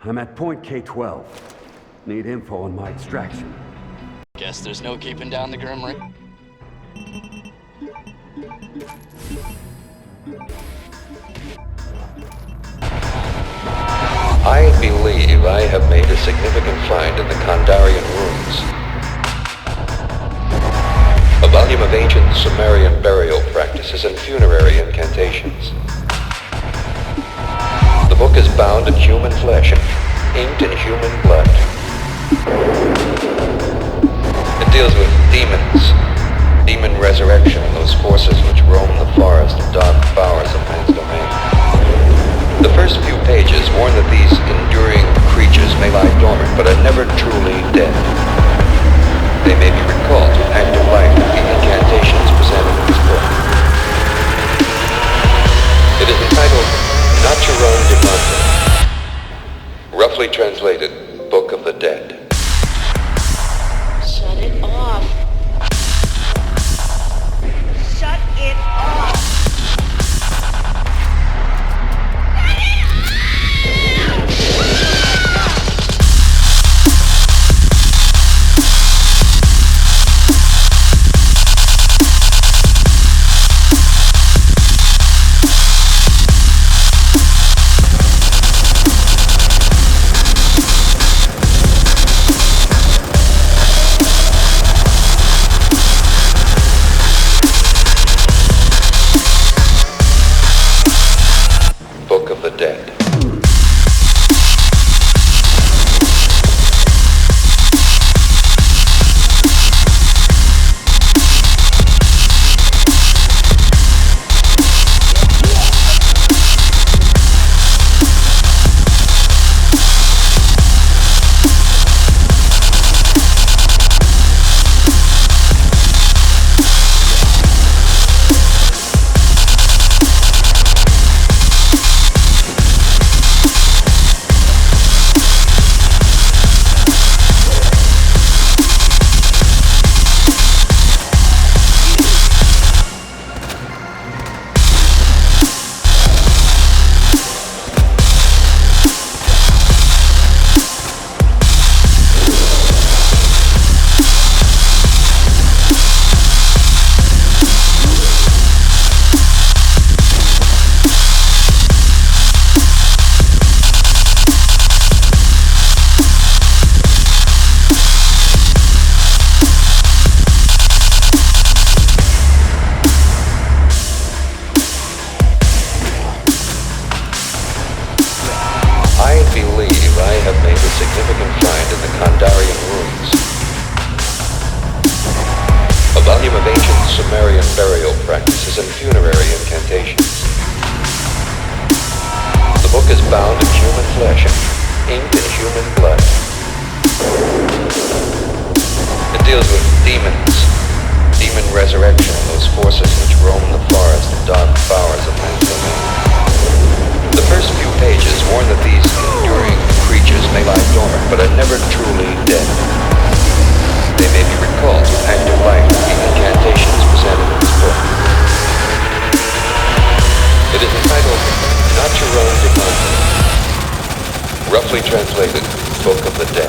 I'm at point K-12. Need info on my extraction. Guess there's no keeping down the Grim Reaper. I believe I have made a significant find in the Kandarian ruins. A volume of ancient Sumerian burial practices and funerary incantations. The book is bound in human flesh and inked in human blood. It deals with demons, demon resurrection, and those forces which roam the forest and dark bowers of man's domain. The first few pages warn that these enduring creatures may lie dormant, but are never truly dead. They may be recalled to active life with the incantations presented in this book. It is entitled Naturon de Mante, roughly translated, Book of the Dead. Shut it off. Shut it off. Book of the Dead. I believe I have made a significant find in the Kandarian ruins. A volume of ancient Sumerian burial practices and funerary incantations. The book is bound in human flesh and inked in human blood. It deals with demons, demon resurrection, and those forces which roam the forest and dark bowers of man's domain. The first few pages warn that these enduring creatures may lie dormant, but are never truly dead. They may be recalled to active life with the incantations presented in this book. It is entitled Naturon de Mante, roughly translated, Book of the Dead.